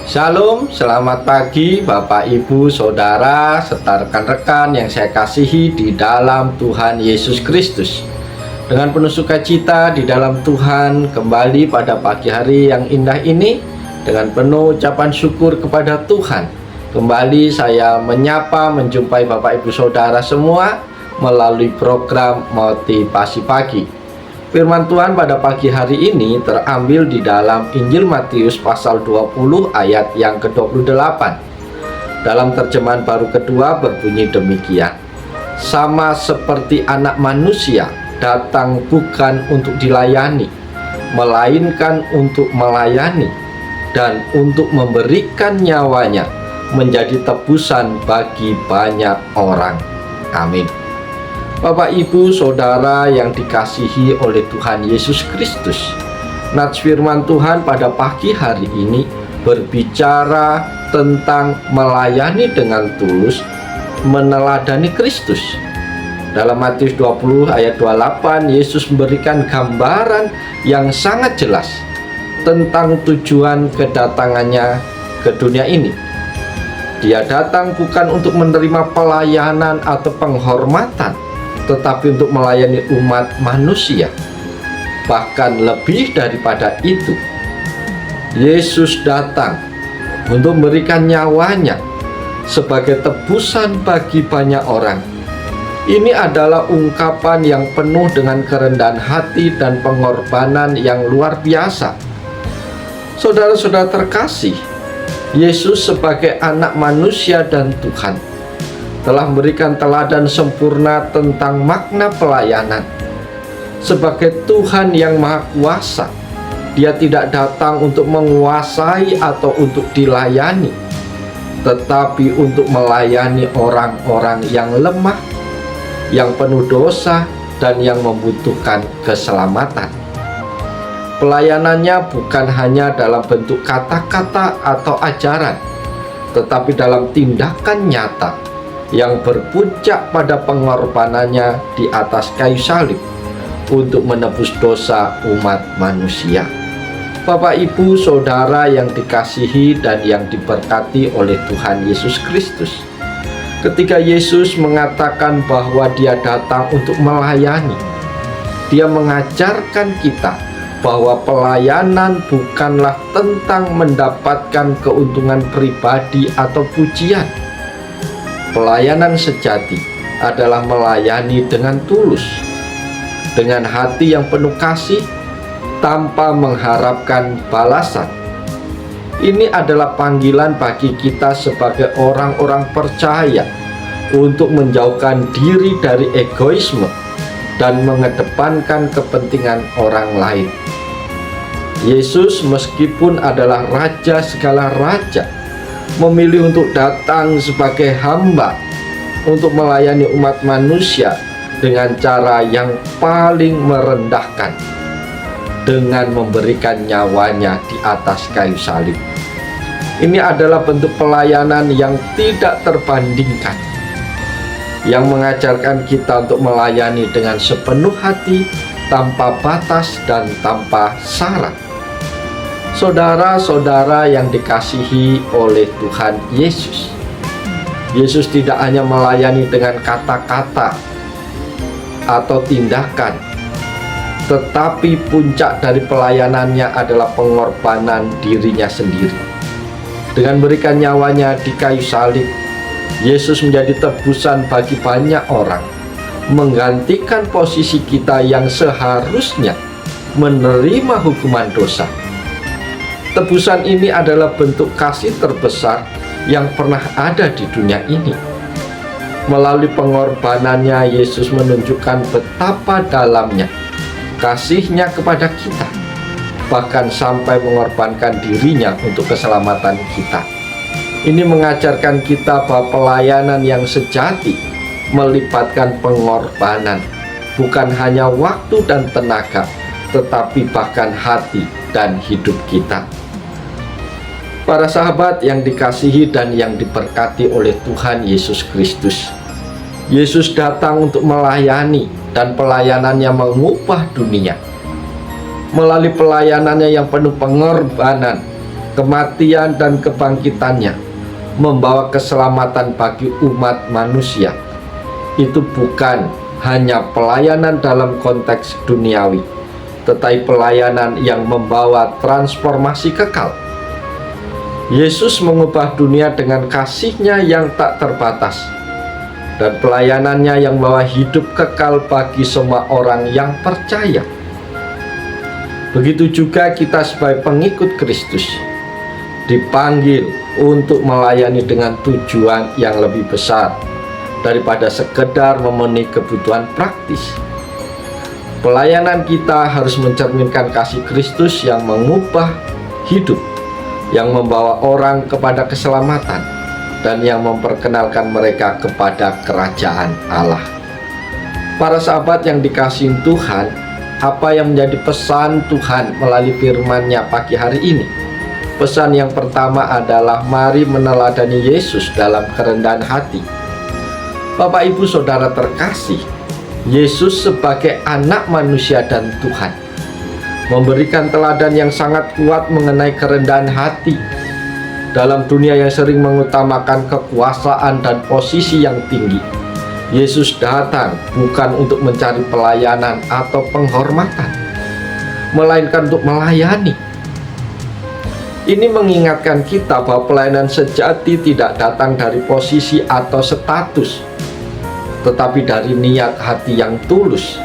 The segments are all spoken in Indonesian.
Shalom, selamat pagi Bapak, Ibu, Saudara, serta rekan-rekan yang saya kasihi di dalam Tuhan Yesus Kristus. Dengan penuh sukacita di dalam Tuhan, kembali pada pagi hari yang indah ini, dengan penuh ucapan syukur kepada Tuhan, kembali saya menjumpai Bapak, Ibu, Saudara semua melalui program Motivasi Pagi. Firman Tuhan pada pagi hari ini terambil di dalam Injil Matius pasal 20 ayat yang ke-28. Dalam terjemahan baru kedua berbunyi demikian: sama seperti anak manusia datang bukan untuk dilayani, melainkan untuk melayani dan untuk memberikan nyawanya menjadi tebusan bagi banyak orang. Amin. Bapak, Ibu, Saudara yang dikasihi oleh Tuhan Yesus Kristus, nats firman Tuhan pada pagi hari ini berbicara tentang melayani dengan tulus, meneladani Kristus. Dalam Matius 20 ayat 28, Yesus memberikan gambaran yang sangat jelas tentang tujuan kedatangannya ke dunia ini. Dia datang bukan untuk menerima pelayanan atau penghormatan, tetapi untuk melayani umat manusia. Bahkan lebih daripada itu, Yesus datang untuk memberikan nyawanya sebagai tebusan bagi banyak orang. Ini adalah ungkapan yang penuh dengan kerendahan hati dan pengorbanan yang luar biasa. Saudara-saudara terkasih, Yesus sebagai anak manusia dan Tuhan telah memberikan teladan sempurna tentang makna pelayanan. Sebagai Tuhan yang Maha Kuasa, Dia tidak datang untuk menguasai atau untuk dilayani, tetapi untuk melayani orang-orang yang lemah, yang penuh dosa, dan yang membutuhkan keselamatan. Pelayanannya bukan hanya dalam bentuk kata-kata atau ajaran, tetapi dalam tindakan nyata yang berpuncak pada pengorbanannya di atas kayu salib untuk menebus dosa umat manusia. Bapak, Ibu, Saudara yang dikasihi dan yang diberkati oleh Tuhan Yesus Kristus, ketika Yesus mengatakan bahwa Dia datang untuk melayani, Dia mengajarkan kita bahwa pelayanan bukanlah tentang mendapatkan keuntungan pribadi atau pujian. Pelayanan sejati adalah melayani dengan tulus, dengan hati yang penuh kasih, tanpa mengharapkan balasan. Ini adalah panggilan bagi kita sebagai orang-orang percaya untuk menjauhkan diri dari egoisme dan mengedepankan kepentingan orang lain. Yesus, meskipun adalah Raja segala raja, memilih untuk datang sebagai hamba untuk melayani umat manusia dengan cara yang paling merendahkan, dengan memberikan nyawanya di atas kayu salib. Ini adalah bentuk pelayanan yang tidak terbandingkan, yang mengajarkan kita untuk melayani dengan sepenuh hati, tanpa batas dan tanpa syarat. Saudara-saudara yang dikasihi oleh Tuhan Yesus, Yesus tidak hanya melayani dengan kata-kata atau tindakan, tetapi puncak dari pelayanannya adalah pengorbanan dirinya sendiri. Dengan berikan nyawanya di kayu salib, Yesus menjadi tebusan bagi banyak orang, menggantikan posisi kita yang seharusnya menerima hukuman dosa. Tebusan ini adalah bentuk kasih terbesar yang pernah ada di dunia ini. Melalui pengorbanannya, Yesus menunjukkan betapa dalamnya kasih-Nya kepada kita, bahkan sampai mengorbankan dirinya untuk keselamatan kita. Ini mengajarkan kita bahwa pelayanan yang sejati melibatkan pengorbanan, bukan hanya waktu dan tenaga, tetapi bahkan hati dan hidup kita. Para sahabat yang dikasihi dan yang diberkati oleh Tuhan Yesus Kristus, Yesus datang untuk melayani, dan pelayanannya mengubah dunia. Melalui pelayanannya yang penuh pengorbanan, kematian dan kebangkitannya membawa keselamatan bagi umat manusia. Itu bukan hanya pelayanan dalam konteks duniawi, tetapi pelayanan yang membawa transformasi kekal. Yesus mengubah dunia dengan kasih-Nya yang tak terbatas, dan pelayanannya yang membawa hidup kekal bagi semua orang yang percaya. Begitu juga kita sebagai pengikut Kristus dipanggil untuk melayani dengan tujuan yang lebih besar daripada sekedar memenuhi kebutuhan praktis. Pelayanan kita harus mencerminkan kasih Kristus yang mengubah hidup, yang membawa orang kepada keselamatan, dan yang memperkenalkan mereka kepada kerajaan Allah. Para sahabat yang dikasihi Tuhan, apa yang menjadi pesan Tuhan melalui firman-Nya pagi hari ini? Pesan yang pertama adalah mari meneladani Yesus dalam kerendahan hati. Bapak, Ibu, Saudara terkasih, Yesus sebagai anak manusia dan Tuhan memberikan teladan yang sangat kuat mengenai kerendahan hati. Dalam dunia yang sering mengutamakan kekuasaan dan posisi yang tinggi, Yesus datang bukan untuk mencari pelayanan atau penghormatan, melainkan untuk melayani. Ini mengingatkan kita bahwa pelayanan sejati tidak datang dari posisi atau status, tetapi dari niat hati yang tulus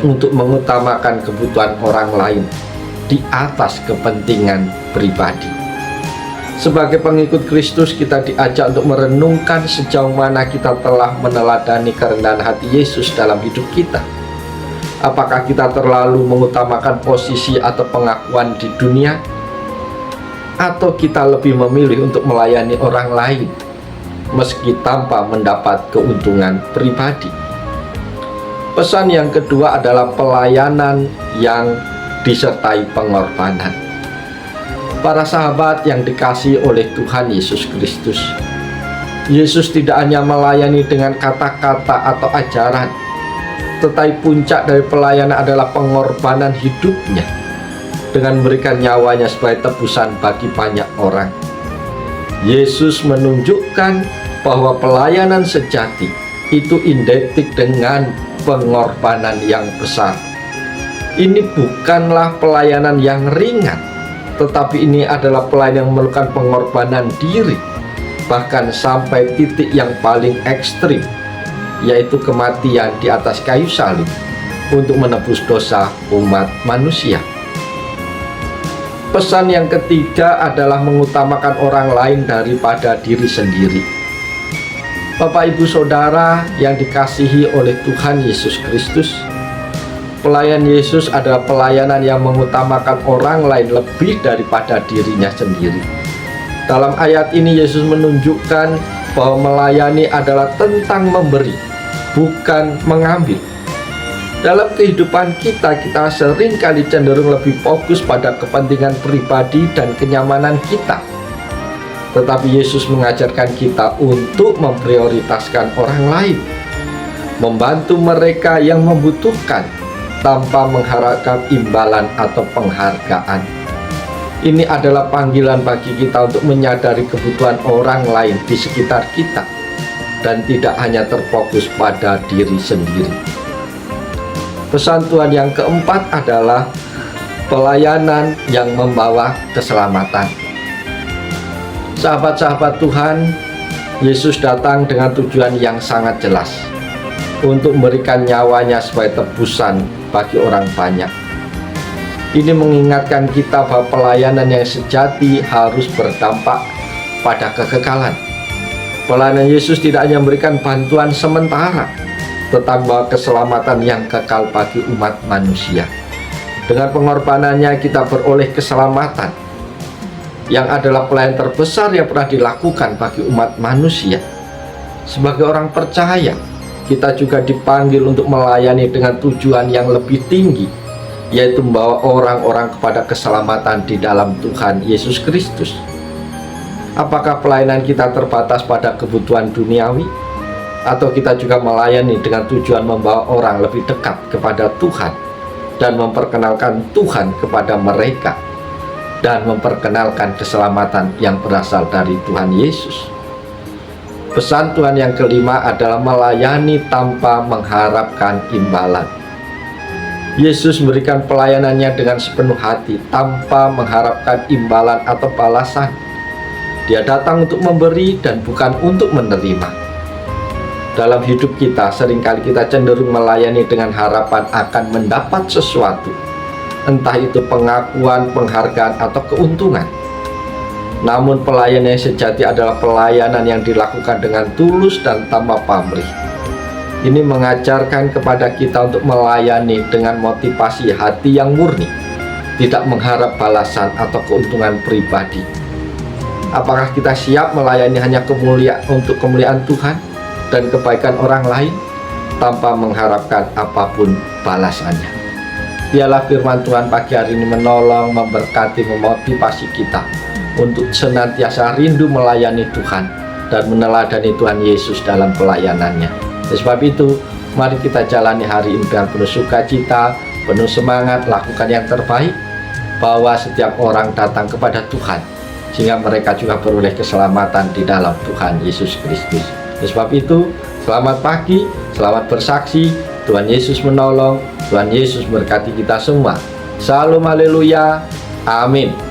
untuk mengutamakan kebutuhan orang lain di atas kepentingan pribadi. Sebagai pengikut Kristus, kita diajak untuk merenungkan sejauh mana kita telah meneladani kerendahan hati Yesus dalam hidup kita. Apakah kita terlalu mengutamakan posisi atau pengakuan di dunia, atau kita lebih memilih untuk melayani orang lain meski tanpa mendapat keuntungan pribadi? Pesan yang kedua adalah pelayanan yang disertai pengorbanan. Para sahabat yang dikasihi oleh Tuhan Yesus Kristus, Yesus tidak hanya melayani dengan kata-kata atau ajaran, tetapi puncak dari pelayanan adalah pengorbanan hidupnya dengan memberikan nyawanya sebagai tebusan bagi banyak orang. Yesus menunjukkan bahwa pelayanan sejati itu identik dengan pengorbanan yang besar. Ini bukanlah pelayanan yang ringan, tetapi ini adalah pelayanan yang memerlukan pengorbanan diri, bahkan sampai titik yang paling ekstrim, yaitu kematian di atas kayu salib untuk menebus dosa umat manusia. Pesan yang ketiga adalah mengutamakan orang lain daripada diri sendiri. Bapak, Ibu, Saudara yang dikasihi oleh Tuhan Yesus Kristus, pelayan Yesus adalah pelayanan yang mengutamakan orang lain lebih daripada dirinya sendiri. Dalam ayat ini Yesus menunjukkan bahwa melayani adalah tentang memberi, bukan mengambil. Dalam kehidupan kita seringkali cenderung lebih fokus pada kepentingan pribadi dan kenyamanan kita. Tetapi Yesus mengajarkan kita untuk memprioritaskan orang lain, membantu mereka yang membutuhkan tanpa mengharapkan imbalan atau penghargaan. Ini adalah panggilan bagi kita untuk menyadari kebutuhan orang lain di sekitar kita dan tidak hanya terfokus pada diri sendiri. Pesan Tuhan yang keempat adalah pelayanan yang membawa keselamatan. Sahabat-sahabat Tuhan, Yesus datang dengan tujuan yang sangat jelas, untuk memberikan nyawanya sebagai tebusan bagi orang banyak. Ini mengingatkan kita bahwa pelayanan yang sejati harus berdampak pada kekekalan. Pelayanan Yesus tidak hanya memberikan bantuan sementara, tetapi bahwa keselamatan yang kekal bagi umat manusia. Dengan pengorbanannya kita beroleh keselamatan, yang adalah pelayanan terbesar yang pernah dilakukan bagi umat manusia. Sebagai orang percaya, kita juga dipanggil untuk melayani dengan tujuan yang lebih tinggi, yaitu membawa orang-orang kepada keselamatan di dalam Tuhan Yesus Kristus. Apakah pelayanan kita terbatas pada kebutuhan duniawi, atau kita juga melayani dengan tujuan membawa orang lebih dekat kepada Tuhan dan memperkenalkan Tuhan kepada mereka, dan memperkenalkan keselamatan yang berasal dari Tuhan Yesus. Pesan Tuhan yang kelima adalah melayani tanpa mengharapkan imbalan. Yesus memberikan pelayanannya dengan sepenuh hati tanpa mengharapkan imbalan atau balasan. Dia datang untuk memberi dan bukan untuk menerima. Dalam hidup kita, seringkali kita cenderung melayani dengan harapan akan mendapat sesuatu, entah itu pengakuan, penghargaan, atau keuntungan. Namun pelayanan yang sejati adalah pelayanan yang dilakukan dengan tulus dan tanpa pamrih. Ini mengajarkan kepada kita untuk melayani dengan motivasi hati yang murni, tidak mengharap balasan atau keuntungan pribadi. Apakah kita siap melayani hanya untuk kemuliaan Tuhan dan kebaikan orang lain tanpa mengharapkan apapun balasannya? Biarlah firman Tuhan pagi hari ini menolong, memberkati, memotivasi kita untuk senantiasa rindu melayani Tuhan dan meneladani Tuhan Yesus dalam pelayanannya. Oleh sebab itu, mari kita jalani hari ini dengan penuh sukacita, penuh semangat, lakukan yang terbaik, bahwa setiap orang datang kepada Tuhan, sehingga mereka juga beroleh keselamatan di dalam Tuhan Yesus Kristus. Oleh sebab itu, selamat pagi, selamat bersaksi, Tuhan Yesus menolong, Tuhan Yesus berkati kita semua. Salam haleluya, amin.